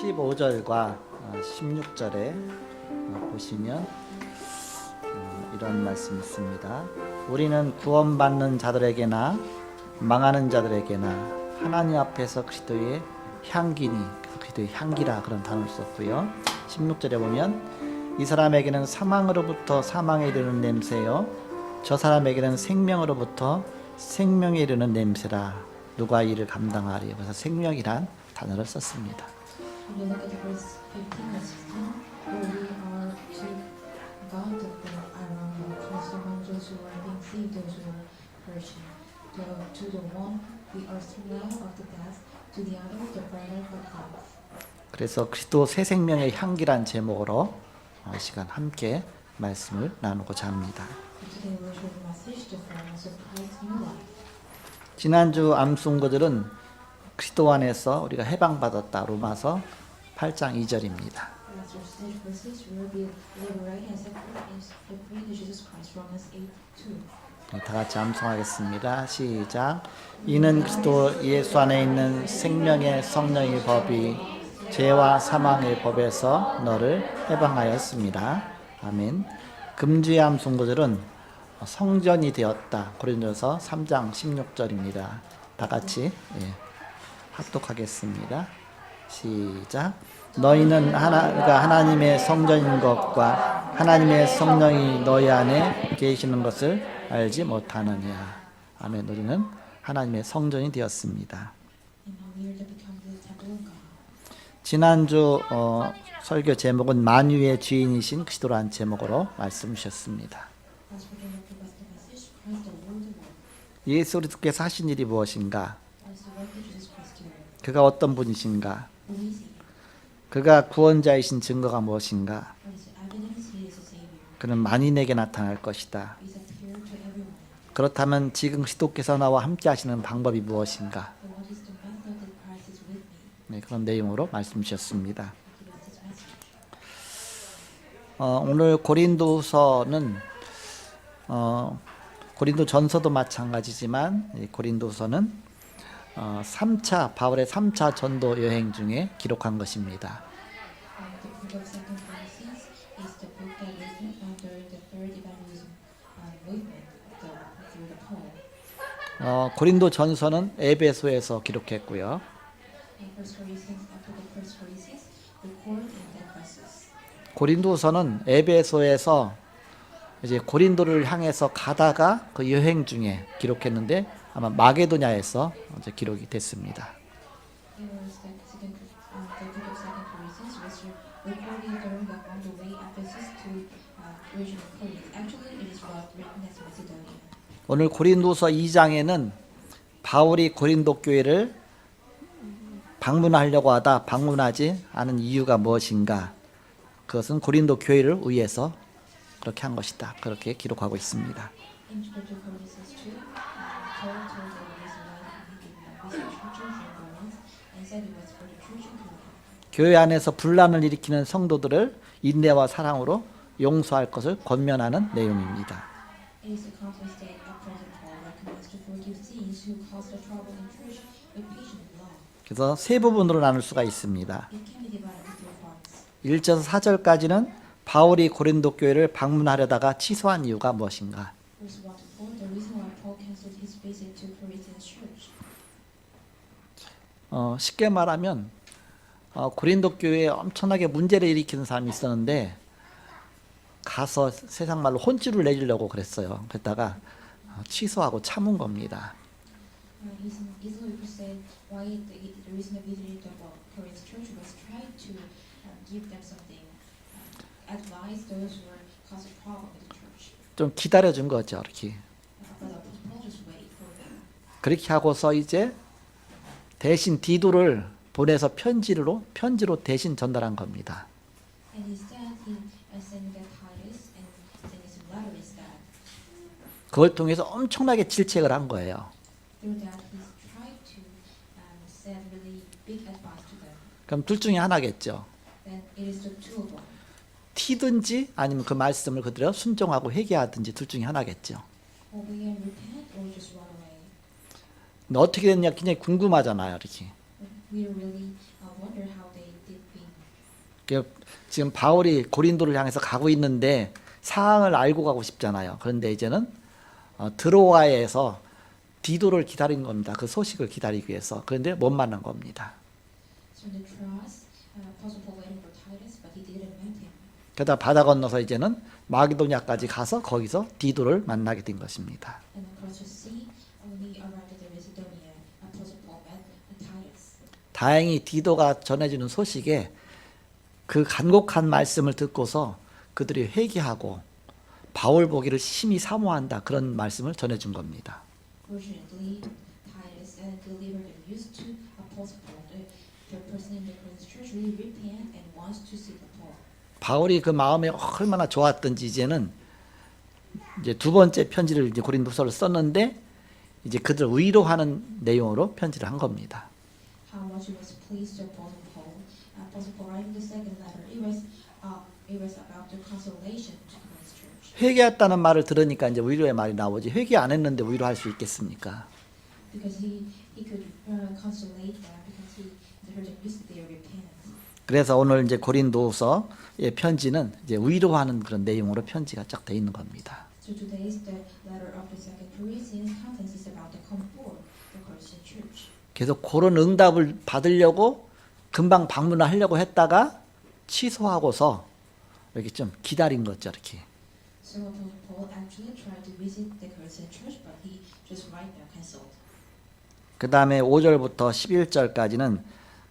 15절과 16절에 보시면 이런 말씀이 있습니다. 우리는 구원받는 자들에게나 망하는 자들에게나 하나님 앞에서 그리스도의 향기니, 그리스도의 향기라 그런 단어를 썼고요. 16절에 보면 이 사람에게는 사망으로부터 사망에 이르는 냄새요 저 사람에게는 생명으로부터 생명에 이르는 냄새라. 누가 이를 감당하리. 그래서 생명이란 단어를 썼습니다. When you look at verse 15 and 16, where we are to God the aroma comes among those who are being saved, those who are perishing. To the one we are smell of the death, to the other the burner of life. 그래서 그리스도 새 생명의 향기란 제목으로 이 시간 함께 말씀을 나누고자 합니다. Today we will share the message to friends of Christ's new life. 지난주 암송구들은 그리스도 안에서 우리가 해방받았다. 로마서 8장 2절입니다. Last year's verses will be liberated and set free in Jesus Christ, Romans 8:2. 다 같이 암송하겠습니다. 시작. 이는 그리스도 예수 안에 있는 생명의 성령의 법이 죄와 사망의 법에서 너를 해방하였습니다. 아멘. 금주의 암송구들은 성전이 되었다. 고린도서 3장 16절입니다. 다 같이 합독하겠습니다. 시작. 너희는 하나님의 성전인 것과 하나님의 성령이 너희 안에 계시는 것을 알지 못하느냐. 아멘. 우리는 하나님의 성전이 되었습니다. 지난주 설교 제목은 만유의 주인이신 그리스도라는 제목으로 말씀 주셨습니다. 예수 그리스도께서 하신 일이 무엇인가? 그가 어떤 분이신가? 그가 구원자이신 증거가 무엇인가? 그는 만인에게 나타날 것이다. 그렇다면 지금 그리스도께서 나와 함께 하시는 방법이 무엇인가? 네, 그런 내용으로 말씀 주셨습니다. 오늘 고린도서는 고린도 전서도 마찬가지지만 고린도서는 3차 바울의 3차 전도 여행 중에 기록한 것입니다. 고린도 전서는 에베소에서 기록했고요. 고린도서는 에베소에서 이제 고린도를 향해서 가다가 그 여행 중에 기록했는데 아마 마게도냐에서 이제 기록이 됐습니다. 오늘 고린도서 2장에는 바울이 고린도 교회를 방문하려고 하다 방문하지 않은 이유가 무엇인가? 그것은 고린도 교회를 위해서 그렇게 한 것이다. 그렇게 기록하고 있습니다. 교회 안에서 분란을 일으키는 성도들을 인내와 사랑으로 용서할 것을 권면하는 내용입니다. 그래서 세 부분으로 나눌 수가 있습니다. 1절 4절까지는 바울이 고린도 교회를 방문하려다가 취소한 이유가 무엇인가? 쉽게 말하면 고린도 교회에 엄청나게 문제를 일으키는 사람이 있었는데 가서 세상 말로 혼쭐을 내주려고 그랬어요. 그랬다가 취소하고 참은 겁니다. 좀 기다려준 거죠, 이렇게. 그렇게 하고서 이제 대신 디도를 보내서 편지로 대신 전달한 겁니다. 그걸 통해서 엄청나게 질책을 한 거예요. 그럼 둘 중에 하나겠죠. 튀든지 아니면 그 말씀을 그대로 순종하고 회개하든지 둘 중에 하나겠죠. 근데 어떻게 됐냐 굉장히 궁금하잖아요. 이렇게. 지금 바울이 고린도를 향해서 가고 있는데 상황을 알고 가고 싶잖아요. 그런데 이제는 드로아에서 디도를 기다린 겁니다. 그 소식을 기다리기 위해서. 그런데 못 만난 겁니다. So in the trust, Apostle Paul waited for Titus, but he didn't meet him. 그러다 바다 건너서 이제는 마게도냐까지 가서 거기서 디도를 만나게 된 것입니다. And across the sea, when he arrived at Macedonia, Apostle Paul met Titus. 다행히 디도가 전해주는 소식에 그 간곡한 말씀을 듣고서 그들이 회개하고 바울 보기를 심히 사모한다 그런 말씀을 전해준 겁니다. Fortunately, Titus delivered the news to Apostle Paul. The person in the Corinthian church really repent and wants to see the Paul. 바울이 그 마음에 얼마나 좋았던지 이제는 이제 두 번째 편지를 이제 고린도서를 썼는데 이제 그들 위로하는 내용으로 편지를 한 겁니다. How much he was pleased to Apostle Paul. Apostle Paul writing the second letter, it was about the consolation to Christ's church. 회개했다는 말을 들으니까 이제 위로의 말이 나오지 회개 안 했는데 위로할 수 있겠습니까? Because he could consolate them because he heard the news that they are repentant. 그래서 오늘 이제 고린도서의 편지는 이제 위로하는 그런 내용으로 편지가 쫙 돼 있는 겁니다. So today's the letter of the Second Corinthians contents is about the comfort the Corinthian church. 그래서 그런 응답을 받으려고 금방 방문을 하려고 했다가 취소하고서 이렇게 좀 기다린 거죠, 이렇게. So Apostle Paul actually tried to visit the Corinthian church, but he just right now canceled. 그 다음에 5절부터 11절까지는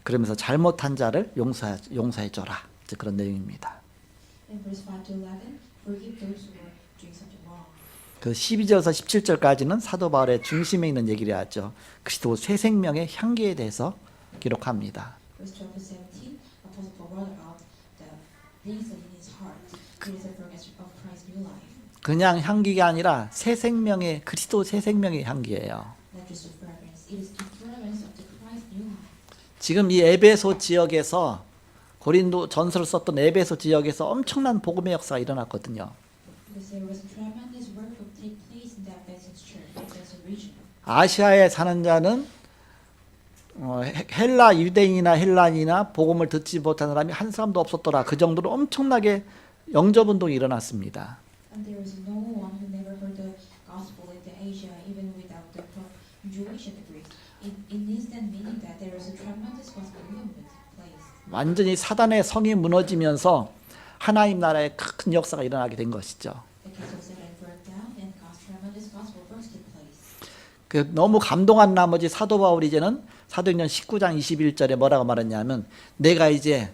그러면서 잘못한 자를 용서해 줘라. 그런 내용입니다. In verse 5 to 11, forgive those who are doing something wrong. 그 12절에서 17절까지는 사도 바울의 중심에 있는 얘기를 하죠. 그리스도 새 생명의 향기에 대해서 기록합니다. Verse 12 to 17, Apostle Paul wrote about the things that in his heart. It is a fragrance of Christ's new life. 그냥 향기가 아니라 새 생명의 그리스도 새 생명의 향기예요. Not just a fragrance, it is the fragrance of the Christ's new life. 지금 이 에베소 지역에서 고린도 전서를 썼던 에베소 지역에서 엄청난 복음의 역사가 일어났거든요. Because there was a tremendous work that take place in that Ephesians church, Ephesians region. 아시아에 사는 자는 헬라 유대인이나 헬란이나 복음을 듣지 못하는 사람이 한 사람도 없었더라. 그 정도로 엄청나게 영접 운동이 일어났습니다. And there is no one who never heard the gospel in the Asia, even without the Jewish and the Greeks. In instant meaning that there is a tremendous gospel movement place. 완전히 사단의 성이 무너지면서 하나님 나라의 큰 역사가 일어나게 된 것이죠. The castle of Satan broke down and God's tremendous gospel burst in place. 그 너무 감동한 나머지 사도 바울이 이제는 사도행전 19장 21절에 뭐라고 말했냐면 내가 이제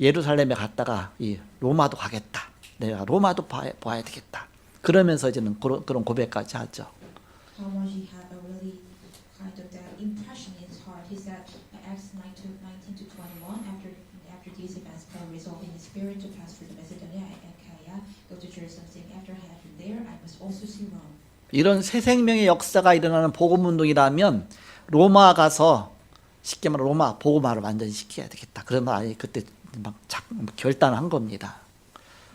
예루살렘에 갔다가 이 로마도 가겠다. 내가 로마도 봐야 되겠다. 그러면서 이제는 그런 고백까지 하죠. How much he had a really kind of that impression in his heart. He said, Acts 19 to 21, after these events, Paul resolved in his spirit to pass through Macedonia and Achaia, go to Jerusalem, saying, after I have been there, I must also see Rome. 이런 새 생명의 역사가 일어나는 복음 운동이라면 로마 가서 쉽게 말하면 로마 복음화를 완전히 시켜야 되겠다. 그러면 아예 그때 막 결단한 겁니다.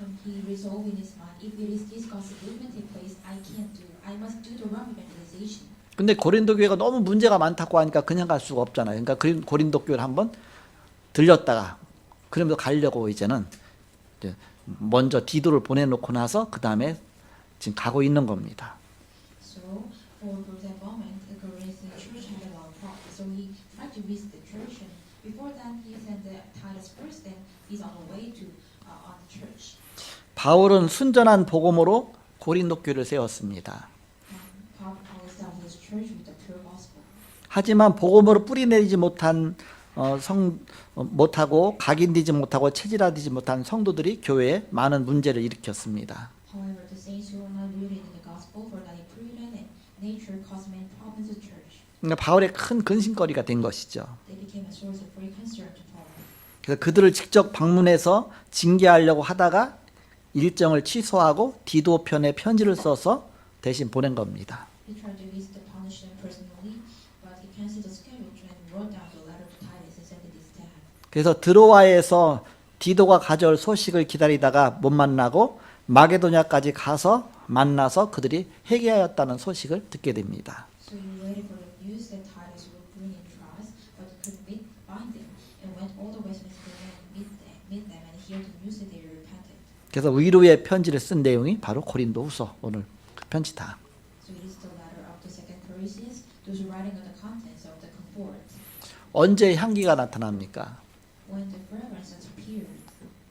And he resolved in his mind, if it is this gospel movement in place, I must do the Rome evangelization. 근데 고린도 교회가 너무 문제가 많다고 하니까 그냥 갈 수가 없잖아요. 그러니까 고린도 교회를 한번 들렸다가 그러면서 가려고 이제는 먼저 디도를 보내놓고 나서 그 다음에 지금 가고 있는 겁니다. So, for that moment, the Corinthian church had a lot of problems. So he tried to visit the church, and before that, he sent the Titus first, and he's on the way to on the church. 바울은 순전한 복음으로 고린도 교회를 세웠습니다. Paul established church with the pure gospel. 하지만 복음으로 뿌리내리지 못하고 각인되지 못하고 체질화되지 못한 성도들이 교회에 많은 문제를 일으켰습니다. However, the saints who are not rooted in the gospel, for that imprudent and nature, caused many problems to the church. 그러니까 바울의 큰 근심거리가 된 것이죠. They became a source of great concern to Paul. 그래서 그들을 직접 방문해서 징계하려고 하다가 일정을 취소하고 디도 편에 편지를 써서 대신 보낸 겁니다. He tried to visit to punish them personally, but he canceled the schedule and wrote down the letter to Titus and sent it instead. 그래서 드로아에서 디도가 가져올 소식을 기다리다가 못 만나고 마게도냐까지 가서 만나서 그들이 회개하였다는 소식을 듣게 됩니다. So he waited for the news that Titus would bring in Troas, but couldn't find them, and went all the way to 그래서 위로의 편지를 쓴 내용이 바로 고린도후서 오늘 그 편지다. So it is the letter of the Second Corinthians, those writing on the contents of the comfort. 언제 향기가 나타납니까? When the fragrance has appeared,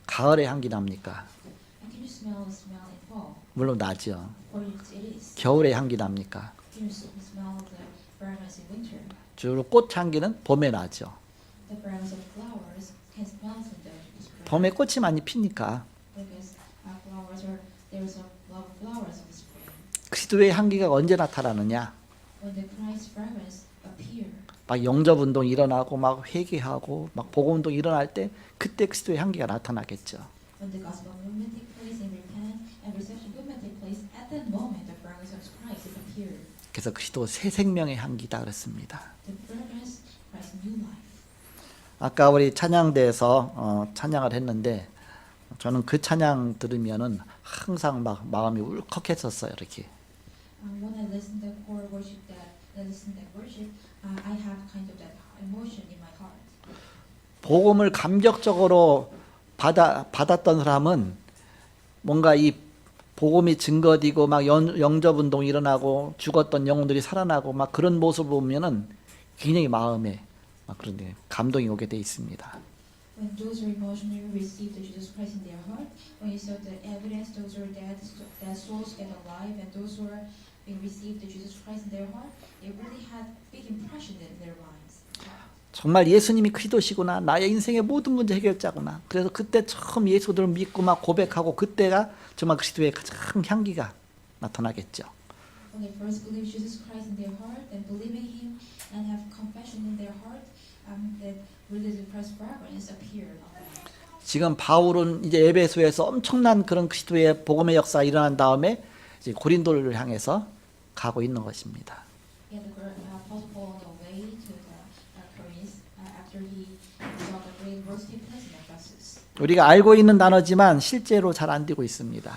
가을에 향기 납니까? and can you smell the smell in fall? 물론 나죠. Or it is. 겨울에 향기 납니까? Can you smell the fragrance in winter? 주로 꽃 향기는 봄에 나죠. The fragrance of flowers can smell in the spring. 봄에 꽃이 많이 피니까 Because flowers are there's a lot of flowers in the spring. 그리스도의 향기가 언제 나타나느냐? When the Christ fragrance appear, 막 영접 운동 일어나고 막 회개하고 막 복음 운동 일어날 때 그때 그리스도의 향기가 나타나겠죠. when the gospel movement take place and repent and reception movement take place, at that moment the fragrance of Christ is appeared. 그래서 그리스도 새 생명의 향기다 그랬습니다. The fragrance Christ's new life. 아까 우리 찬양대에서 찬양을 했는데 저는 그 찬양 들으면은 항상 막 마음이 울컥했었어요. 이렇게 When I listen to choir worship, I have kind of that emotion in my heart. 복음을 감격적으로 받았던 사람은 뭔가 이 복음이 증거되고 막 영접 운동이 일어나고 죽었던 영혼들이 살아나고 막 그런 모습을 보면은 굉장히 마음에 막 그런 감동이 오게 돼 있습니다. When those who emotionally receive the Jesus Christ in their heart, when you saw the evidence, those who are dead souls get alive, and those who are being received the Jesus Christ in their heart, it really had big impression in their minds. 정말 예수님이 그리스도시구나, 나의 인생의 모든 문제 해결자구나. 그래서 그때 처음 예수를 믿고 막 고백하고 그때가 정말 그리스도의 가장 향기가 나타나겠죠. When they first believe Jesus Christ in their heart, and believing Him, and have confession in their heart, that really the Christ fragrance appeared on them. 지금 바울은 이제 에베소에서 엄청난 그런 그리스도의 복음의 역사가 일어난 다음에 이제 고린도를 향해서 가고 있는 것입니다. Yeah, the Apostle Paul on the way to the Corinth after he saw the great works take place in Ephesus. 우리가 알고 있는 단어지만 실제로 잘 안 되고 있습니다.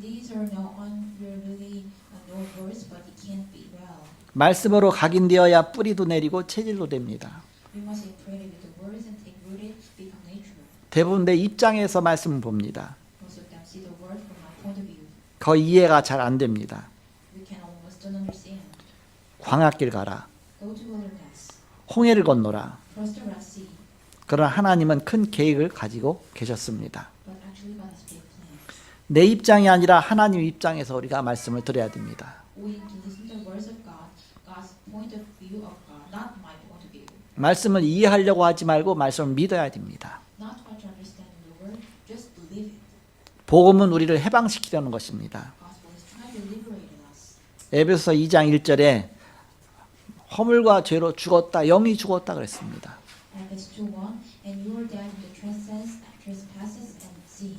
These are really known words, but it can't be well. 말씀으로 각인되어야 뿌리도 내리고 체질도 됩니다. We must equate it with the words and take root it, become natural. 대부분 내 입장에서 말씀을 봅니다. Most of them see the word from our point of view. 거의 이해가 잘 안 됩니다. We can almost don't understand. 광야길 가라. Go to wilderness. 홍해를 건너라. Cross the Red Sea. 그러나 하나님은 큰 계획을 가지고 계셨습니다. But actually God has big plans. 내 입장이 아니라 하나님 입장에서 우리가 말씀을 들어야 됩니다. We need to listen to the words of God, God's point of view of God, not my point of view. 말씀을 이해하려고 하지 말고 말씀을 믿어야 됩니다. Not try to understand the word, just believe it. 복음은 우리를 해방시키려는 것입니다. Gospel is trying to liberate us. 에베소서 2장 1절에 허물과 죄로 죽었다, 영이 죽었다 그랬습니다. Acts 2:1, and you are dead in the trespasses and sin.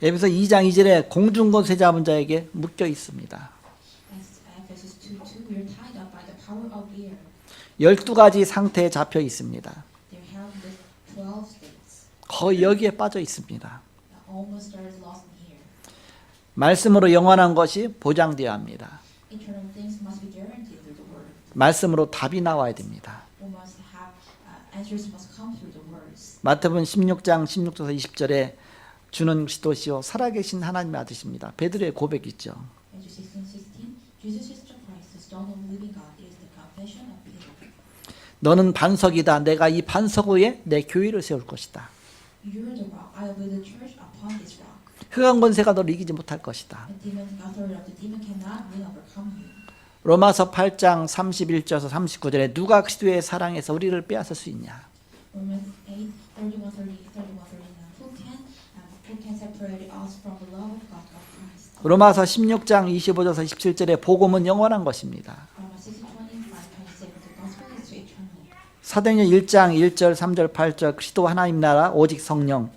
에베소 2장 2절에 공중권세 잡은 자에게 묶여 있습니다. Ephesians 2:2, we are tied up by the power of air. 12가지 상태에 잡혀 있습니다. They have the 12 states. 거의 여기에 빠져 있습니다. Almost are lost in here. 말씀으로 영원한 것이 보장되어야 합니다. Eternal things must be guaranteed through the word. 말씀으로 답이 나와야 됩니다. We must have answers must come through the words. 마태복음 16장 16절에서 20절에 주는 그리스도시요 살아계신 하나님의 아들이십니다. 베드로의 고백이죠. Matthew 16:16, Jesus is the Christ, the stone of the living God. It is the confession of Peter. 너는 반석이다. 내가 이 반석 위에 내 교회를 세울 것이다. You are the rock. I will build the church upon this rock. 흑암 권세가 너를 이기지 못할 것이다. The demon authority of the demon cannot will overcome you. 로마서 8장 31절에서 39절에 누가 그리스도의 사랑에서 우리를 빼앗을 수 있냐? Romans 8:31-39. Who can separate us from the love of God, of Christ? 로마서 16장 25절에서 27절에 복음은 영원한 것입니다. Romans 6:25-27. The gospel is eternal. 사도행전 1장 1절 3절 8절 그리스도 하나님 나라 오직 성령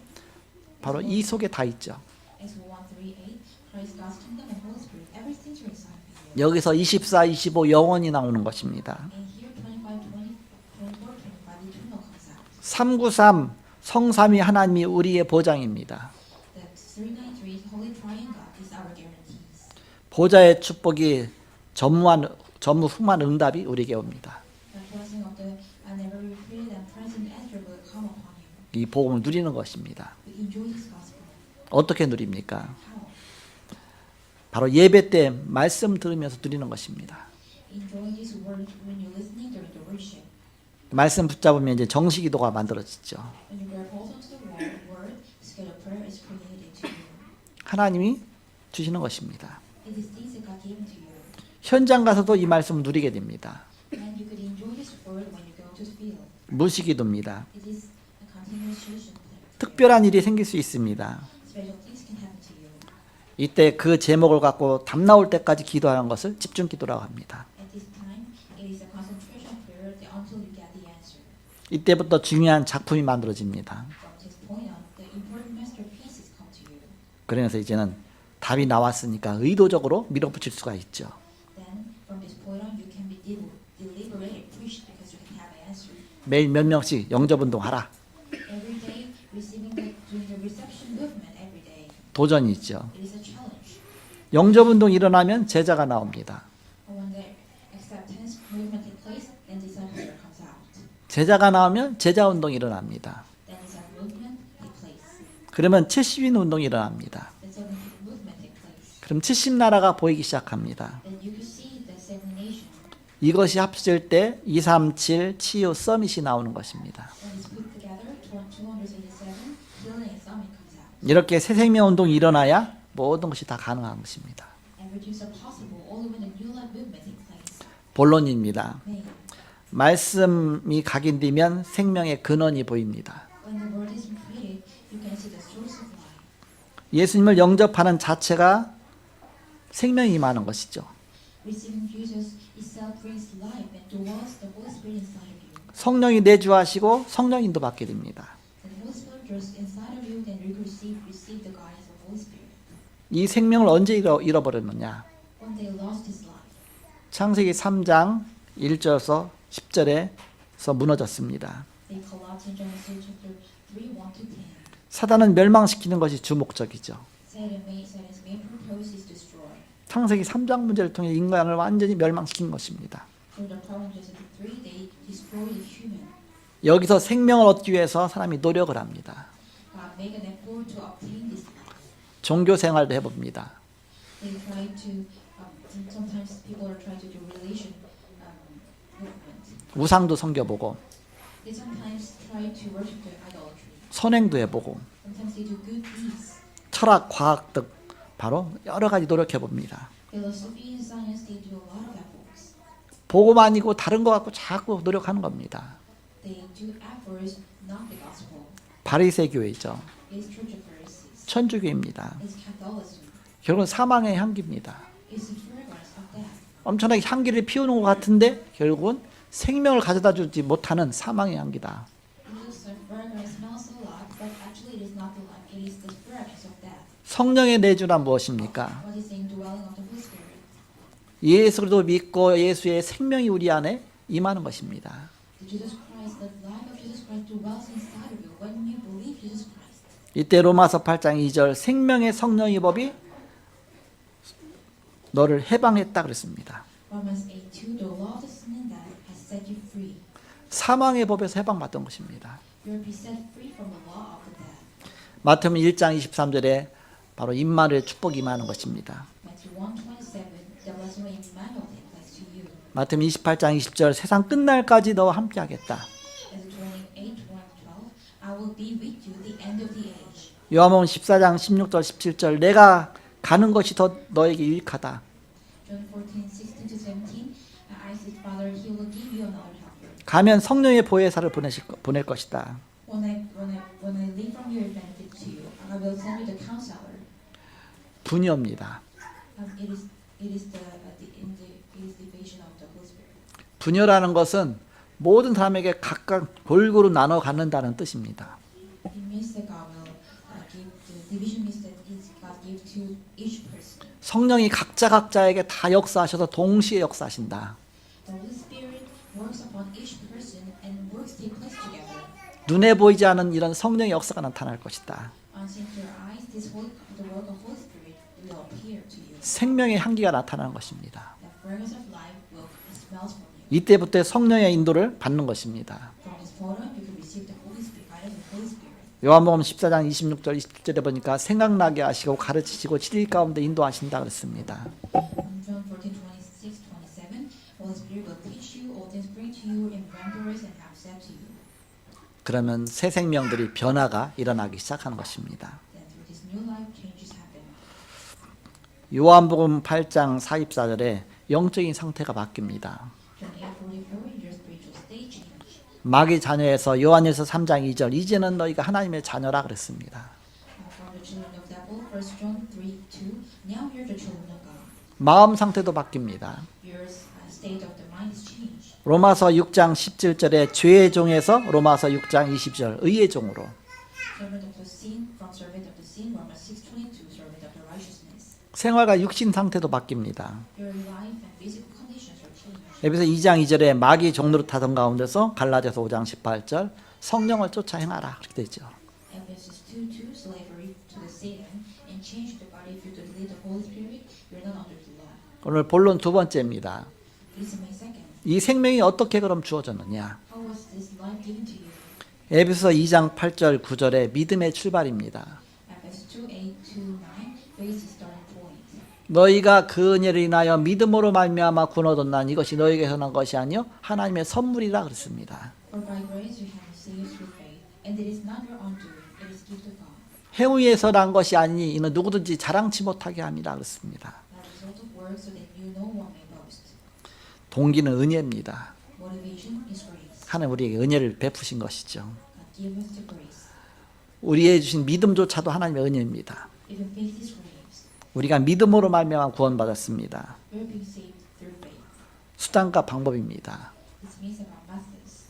바로 이 속에 다 있죠. Acts 1:3-8. Christ, God's kingdom and Holy Spirit. Everything's inside of you. 여기서 24, 25 영원히 나오는 것입니다. And here 25, 24, 25 eternal comes out. 393 성삼위 하나님이 우리의 보장입니다. The 393 Holy Triune God is our guarantees. 보좌의 축복이 전무후무한 응답이 우리에게 옵니다. The blessing of the never repeated and present answer will come upon you. 이 복음을 누리는 것입니다. We enjoy this gospel. 어떻게 누립니까? How? 바로 예배 때 말씀 들으면서 누리는 것입니다. Enjoy this word when you're listening during the worship. 말씀 붙잡으면 이제 정식 기도가 만들어지죠. When you grab hold onto the word, scheduled prayer is created to you. 하나님이 주시는 것입니다. It is things that God gave to you. 현장 가서도 이 말씀을 누리게 됩니다. And you could enjoy this word when you go to the field. 무시기도입니다. It is a continuous solution. 특별한 일이 생길 수 있습니다. Special things can happen to you. 이때 그 제목을 갖고 답 나올 때까지 기도하는 것을 집중 기도라고 합니다. At this time, it is a concentration prayer until you get the answer. 이때부터 중요한 작품이 만들어집니다. From this point on, the important masterpieces come to you. 그래서 이제는 답이 나왔으니까 의도적으로 밀어붙일 수가 있죠. Then, from this point on, you can be deliberate preached because you can have an answer. 매일 몇 명씩 영접운동 하라. Every day, doing the reception movement every day. 도전이죠. It is a challenge. 영접운동 일어나면 제자가 나옵니다. When the acceptance movement takes place, then discipleship comes out. 제자가 나오면 제자운동이 일어납니다. Then disciple movement takes place. 그러면 70인 운동이 일어납니다. The 70 movement takes place. 그럼 70나라가 보이기 시작합니다. Then you can see the seven nations. 이것이 합쳐질 때 237 치유 서밋이 나오는 것입니다. When it's put together, 287 healing and summit comes out. 이렇게 새 생명 운동이 일어나야 모든 것이 다 가능한 것입니다. Everything's possible only when the new life movement takes place. 본론입니다. Main. 말씀이 각인되면 생명의 근원이 보입니다. When the word is created, you can see the source of life. 예수님을 영접하는 자체가 생명이 임하는 것이죠. Receiving Jesus itself brings life and dwells the Holy Spirit inside of you. 성령이 내주하시고 성령 인도받게 됩니다. The Holy Spirit dwells inside of you, then you receive the guidance of the Holy Spirit. 이 생명을 언제 잃어버렸느냐? When they lost his life, 창세기 3장 1절에서 10절에서 무너졌습니다. they collapsed in Genesis chapter 3, 1 to 10. 사단은 멸망시키는 것이 주 목적이죠. Satan's main purpose is destroy. 창세기 3장 문제를 통해 인간을 완전히 멸망시킨 것입니다. Through the power of Genesis 3, they destroy the human. 여기서 생명을 얻기 위해서 사람이 노력을 합니다. God make an effort to obtain this life. 종교 생활도 해봅니다. They try to, sometimes people are trying to do relation movement. 우상도 섬겨보고 They sometimes try to worship the idolatry. 선행도 해보고 Sometimes they do good deeds. 철학, 과학 등 바로 여러 가지 노력해봅니다. Philosophy and science, they do a lot of efforts. 복음 아니고 다른 거 갖고 자꾸 노력하는 겁니다. They do efforts, not the gospel. 바리새 교회죠. It's Church of Pharisees. 천주교입니다. It's Catholicism. 결국은 사망의 향기입니다. It's the fragrance of death. 엄청나게 향기를 피우는 것 같은데 결국은 생명을 가져다 주지 못하는 사망의 향기다. It looks like fragrance smells a lot, but actually it is not the life. It is the fragrance of death. 성령의 내주란 무엇입니까? What is the indwelling of the Holy Spirit? 예수를 믿고 예수의 생명이 우리 안에 임하는 것입니다. The Jesus Christ, the life of Jesus Christ dwells inside of you when you believe Jesus Christ. 이때 로마서 8장 2절 생명의 성령의 법이 너를 해방했다 그랬습니다. Romans 8:2, the law of the sin and death has set you free. 사망의 법에서 해방받던 것입니다. You will be set free from the law of the death. 마태복음 1장 23절에 바로 임마누엘 축복이 임하는 것입니다. Matthew 1:27, the blessing of Emmanuel takes place to you. 마태복음 28장 20절 세상 끝날까지 너와 함께 하겠다. As 28:1-12, I will be with you the end of the age. 요한복음 14장 16절 17절 내가 가는 것이 더 너에게 유익하다. John 14:16-17, I said, Father, He will give you another helper. 가면 성령의 보혜사를 보낼 것이다. When I leave from your benefit to you, I will send you the counselor. 분여입니다. It is the vision of the Holy Spirit. 분여라는 것은 모든 사람에게 각각 골고루 나눠 갖는다는 뜻입니다. It means that God will give. The division means that God gives to each person. 성령이 각자에게 다 역사하셔서 동시에 역사하신다. The Holy Spirit works upon each person and works take place together. 눈에 보이지 않은 이런 성령의 역사가 나타날 것이다. Unseen to your eyes, the work of Holy Spirit will appear to you. 생명의 향기가 나타나는 것입니다. The fragrance of life will smells from you. 이때부터 성령의 인도를 받는 것입니다. From this point on, you can receive the Holy Spirit, guidance of the Holy Spirit. 요한복음 14장 26절 27절에 보니까 생각나게 하시고 가르치시고 진리 가운데 인도하신다 그랬습니다. John 14:26, 27. Holy Spirit will teach you all things, bring to you in remembrance and accept you. 그러면 새 생명들이 변화가 일어나기 시작하는 것입니다. Then through this new life, changes happen. 요한복음 8장 44절에 영적인 상태가 바뀝니다. John 8:44, your spiritual state change. 마귀 자녀에서 요한일서 3장 2절 이제는 너희가 하나님의 자녀라 그랬습니다. From the children of devil, 1 John 3:2. Now you're the children of God. 마음 상태도 바뀝니다. Your state of the mind is changed. 로마서 6장 17절에 죄의 종에서 로마서 6장 20절 의의 종으로 Servant of the sin, from servant of the sin, Romans 6:22, servant of the righteousness. 생활과 육신 상태도 바뀝니다. Your life and physical conditions are changed. 에베소 2장 2절에 마귀 종노릇 하던 가운데서 갈라디아서 5장 18절 성령을 쫓아 행하라 그렇게 되죠. Ephesians 2:2, slavery to the Satan, and change the body if you lead the Holy Spirit, you're not under the law. 오늘 본론 두 번째입니다. This is my second. 이 생명이 어떻게 그럼 주어졌느냐? How was this life given to you? 에베소 2장 8절 9절에 믿음의 출발입니다. Ephesians 2:8-9, faith is starting point. 너희가 그 은혜를 인하여 믿음으로 말미암아 구원 얻었나니 이것이 너희에게서 난 것이 아니요 하나님의 선물이라 그랬습니다. For by grace you have received through faith, and it is not your own doing, it is gift of God. 행위에서 난 것이 아니니 이는 누구든지 자랑치 못하게 함이라 그랬습니다. Not a result of works, so that you no one may boast. 동기는 은혜입니다. Motivation is grace. 하나님 우리에게 은혜를 베푸신 것이죠. God give us the grace. 우리에게 주신 믿음조차도 하나님의 은혜입니다. Even faith is grace. 우리가 믿음으로 말미암아 구원받았습니다. We're being saved through faith. 수단과 방법입니다. This means about methods.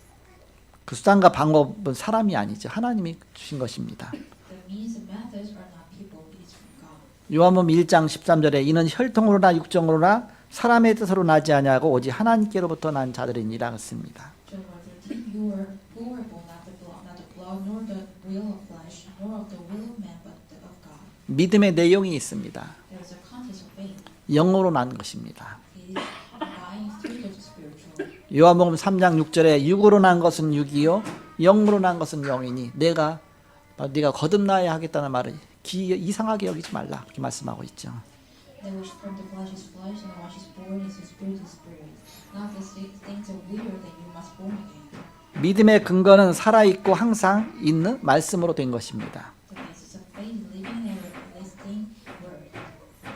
그 수단과 방법은 사람이 아니죠. 하나님이 주신 것입니다. The means and methods are not people, it is from God. 요한복음 1장 13절에 이는 혈통으로나 육정으로나 사람의 뜻으로 나지 아니하고 오직 하나님께로부터 난 자들이니라 했습니다. John 1:13, who were born not the blood, nor the will of flesh, nor of the will of man, but of God. 믿음의 내용이 있습니다. There is a context of faith. 영으로 난 것입니다. It is dying through the spiritual. 요한복음 3장 6절에 육으로 난 것은 육이요 영으로 난 것은 영이니 네가 거듭나야 하겠다는 말을 이상하게 여기지 말라 그렇게 말씀하고 있죠. That which from the flesh is flesh, and what is born is spirit is spirit. Not the things are weird that you must born again. 믿음의 근거는 살아있고 항상 있는 말씀으로 된 것입니다. The basis of faith, living and everlasting word.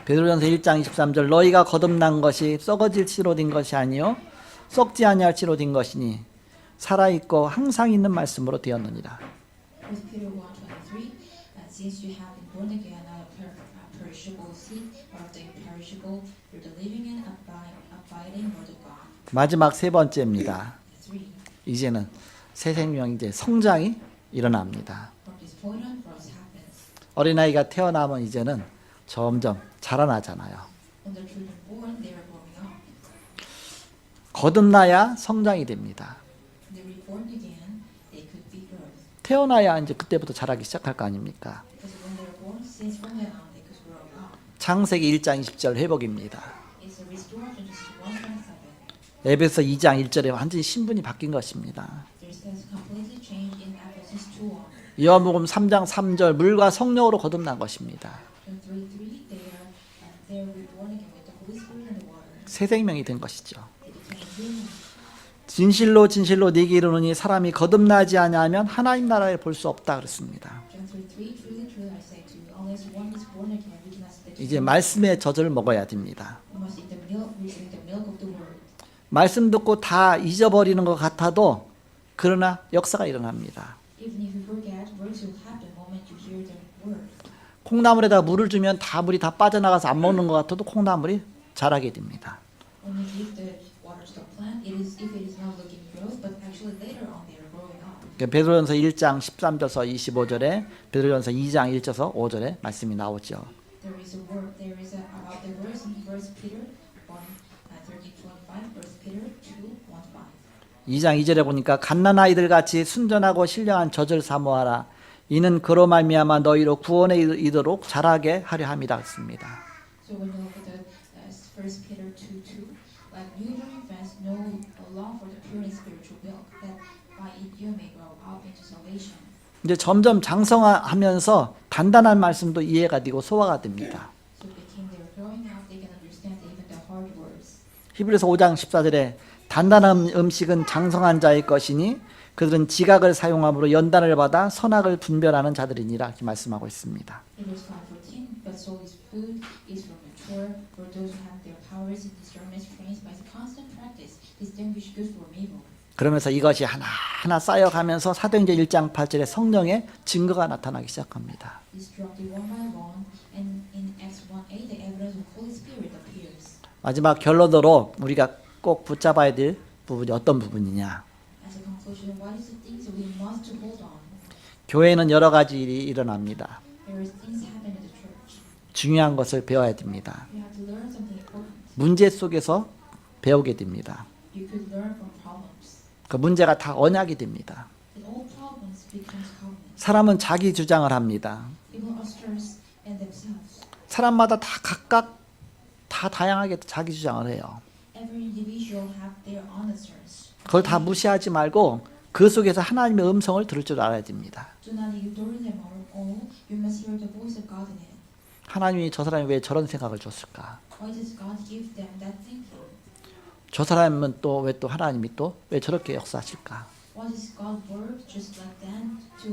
베드로전서 1장 23절 너희가 거듭난 것이 썩어질 씨로 된 것이 아니요 썩지 아니할 씨로 된 것이니 살아있고 항상 있는 말씀으로 되었느니라. 1 Peter 1:23, since you have been born again, not of perishable seed, but of the imperishable, through the living and abiding word of God. 마지막 세 번째입니다. 3. 이제는 새 생명 이제 성장이 일어납니다. From this point on, growth happens. 어린아이가 태어나면 이제는 점점 자라나잖아요. When the children born, they are growing up. 거듭나야 성장이 됩니다. When they reborn again, they could be growth. 태어나야 이제 그때부터 자라기 시작할 거 아닙니까? Because when they are born, since from then on, they could grow up. 창세기 1장 20절 회복입니다. It's a restoration to 1:7. 에베소 2장 1절에 완전히 신분이 바뀐 것입니다. There's a completely change in Ephesians 2:1. 요한복음 3장 3절 물과 성령으로 거듭난 것입니다. John 3:3, they are reborn again with the Holy Spirit and the water. 새 생명이 된 것이죠. They became human. 진실로 진실로 네게 이르노니 사람이 거듭나지 아니하면 하나님 나라에 볼 수 없다 그랬습니다. John 3:3, truly, truly, I say to you, unless one is born again, we cannot see the 이제 kingdom. 말씀의 젖을 먹어야 됩니다. We must eat the milk, we drink the milk of the word. 말씀 듣고 다 잊어버리는 것 같아도 그러나 역사가 일어납니다. Even if you forget, works will happen the moment you hear the word. 콩나물에다 물을 주면 다 물이 다 빠져나가서 안 먹는 것 같아도 콩나물이 자라게 됩니다. When you give the water to the plant, if it is not looking growth, but actually later on they are growing up. 베드로전서 1장 13절서 25절에 베드로전서 2장 1절서 5절에 말씀이 나오죠. There is about the verse in 1 Peter 1:13-25, 1 Peter 2:1-5. 2장 2절에 보니까 갓난 아이들 같이 순전하고 신령한 젖을 사모하라. 이는 그로 말미암아 너희로 구원에 이르도록 자라게 하려 함이라 했습니다. So when you look at the 1 Peter 2:2, like newborn infants, long for the pure and spiritual milk, that by it you may grow up into salvation. 이제 점점 장성하면서 단단한 말씀도 이해가 되고 소화가 됩니다. So became they were growing up, they can understand even the hard words. 히브리서 5장 14절에 단단한 음식은 장성한 자의 것이니 그들은 지각을 사용함으로 연단을 받아 선악을 분별하는 자들이니라 이렇게 말씀하고 있습니다. Hebrews 5:14. But so is food is for mature, for those who have their powers in discernment trained by the constant practice, distinguish good from evil. 그러면서 이것이 하나하나 쌓여가면서 사도행전 1장 8절에 성령의 증거가 나타나기 시작합니다. Instructed one by one, and in Acts 1:8 the evidence of Holy Spirit appears. 마지막 결론으로 우리가 꼭 붙잡아야 될 부분이 어떤 부분이냐. As a conclusion, what is the things we must hold on? 교회에는 여러 가지 일이 일어납니다. Various things happen in the church. 중요한 것을 배워야 됩니다. You have to learn something important. 문제 속에서 배우게 됩니다. You could learn from problems. 그 문제가 다 언약이 됩니다. And all problems becomes covenant. 사람은 자기 주장을 합니다. People assert and themselves. 사람마다 다 각각 다 다양하게 자기 주장을 해요. Every individual have their own asserts. 그걸 다 무시하지 말고 그 속에서 하나님의 음성을 들을 줄 알아야 됩니다. Do not ignore them all. You must hear the voice of God in it. 하나님이 저 사람이 왜 저런 생각을 줬을까? Why does God give them that thinking? 저 사람은 또 왜 또 하나님이 또 왜 저렇게 역사하실까? Why does God work just like them to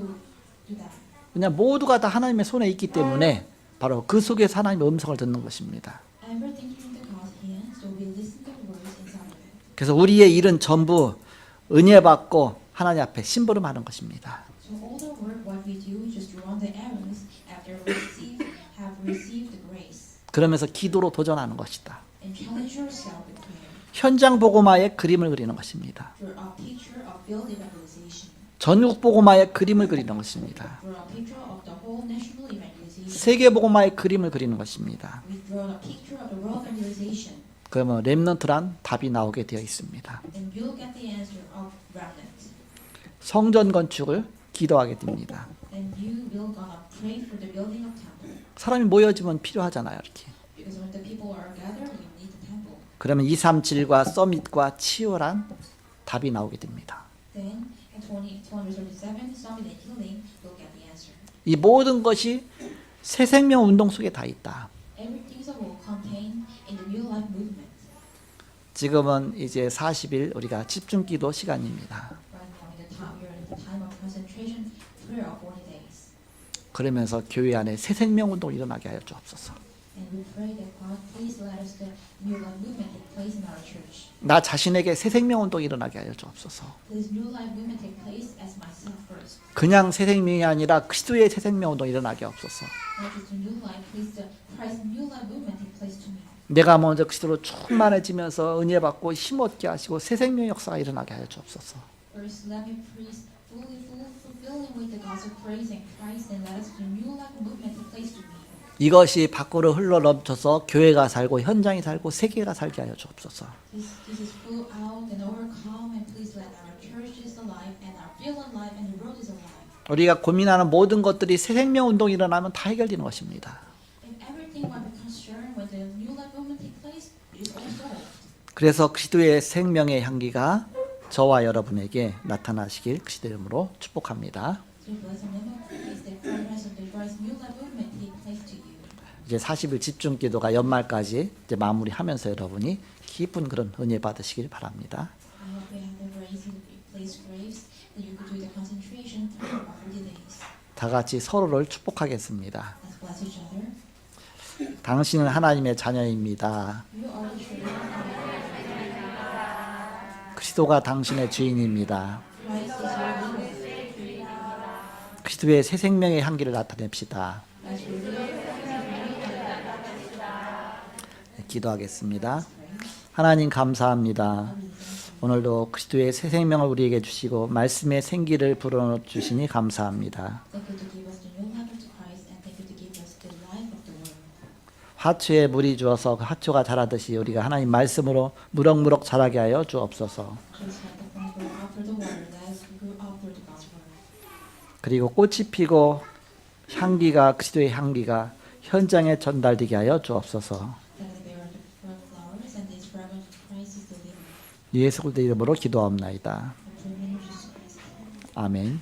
do that? 그냥 모두가 다 하나님의 손에 있기 때문에 바로 그 속에서 하나님의 음성을 듣는 것입니다. Everything is in the God's hand, so we listen to the words inside of it. 그래서 우리의 일은 전부 은혜 받고 하나님 앞에 심부름하는 것입니다. So all the work what we do is just run the errands after have received the grace 그러면서 기도로 도전하는 것이다. and challenge yourself with prayer. 현장 복음화의 그림을 그리는 것입니다. Draw a picture of field evangelization. 전국 복음화의 그림을 그리는 것입니다. Draw a picture of the whole national evangelization. 세계 복음화의 그림을 그리는 것입니다. We draw a picture of the world evangelization, 그러면 렘넌트란 답이 나오게 되어 있습니다. and you'll get the answer of remnant. 성전 건축을 기도하게 됩니다. And you will gonna pray for the building of temple. 사람이 모여지면 필요하잖아요, 이렇게. Because when the people are gathered, we need the temple. 그러면 237과 서밋과 치열한 답이 나오게 됩니다. Then in 237, summit and healing, you'll get the answer. 이 모든 것이 새 생명 운동 속에 다 있다. Everything will contain in the new life movement. 지금은 이제 40일 우리가 집중기도 시간입니다. Right now, you're in the time of concentration prayer of 40 days. 그러면서 교회 안에 새 생명 운동이 일어나게 하여 주옵소서. And we pray that God please let us the new life movement take place in our church. 나 자신에게 새 생명 운동이 일어나게 하여 주옵소서. This new life movement take place as myself first. 그냥 새 생명이 아니라 그리스도의 새 생명 운동이 일어나게 하옵소서. Not just a new life, please the Christ new life movement take place to me. 내가 먼저 그리스도로 충만해지면서 은혜 받고 힘 얻게 하시고 새 생명 역사가 일어나게 하여 주옵소서. First, let me please fully fulfilling with the gospel praise and Christ, and let us the new life movement take place to me. 이것이 밖으로 흘러 넘쳐서 교회가 살고 현장이 살고 세계가 살게 하여 주옵소서. This is full out and overcome, and please let our church is alive, and our field alive, and the world is alive. 우리가 고민하는 모든 것들이 새 생명 운동이 일어나면 다 해결되는 것입니다. And everything what we concern when the new life movement take place is all solved. 그래서 그리스도의 생명의 향기가 저와 여러분에게 나타나시길 그리스도 이름으로 축복합니다. So bless the name of Christ, the fragrance of the Christ new life movement take place to you. 이제 40일 집중 기도가 연말까지 이제 마무리하면서 여러분이 깊은 그런 은혜 받으시길 바랍니다. I hope you have the grace to place graves, that you could do the concentration prayer of 40 days. 다 같이 서로를 축복하겠습니다. Let's bless each other. 당신은 하나님의 자녀입니다. You are the children. 그리스도가 당신의 주인입니다. Christ is your Lord. 그리스도의 새 생명의 향기를 나타냅시다. Let's reveal. 기도하겠습니다. 하나님 감사합니다. 오늘도 그리스도의 새 생명을 우리에게 주시고 말씀의 생기를 불어주시니 감사합니다. Thank you to give us the new life of Christ, and thank you to give us the life of the world. 화초에 물이 주어서 그 화초가 자라듯이 우리가 하나님 말씀으로 무럭무럭 자라게 하여 주옵소서. Just like the plant grew up through the water, let us grow up through the God's word. 그리고 꽃이 피고 향기가 그리스도의 향기가 현장에 전달되게 하여 주옵소서. That we bear the flowers, and this fragrance of Christ is the living. 예수 그리스도 이름으로 기도합나이다. The name of Jesus Christ. 아멘.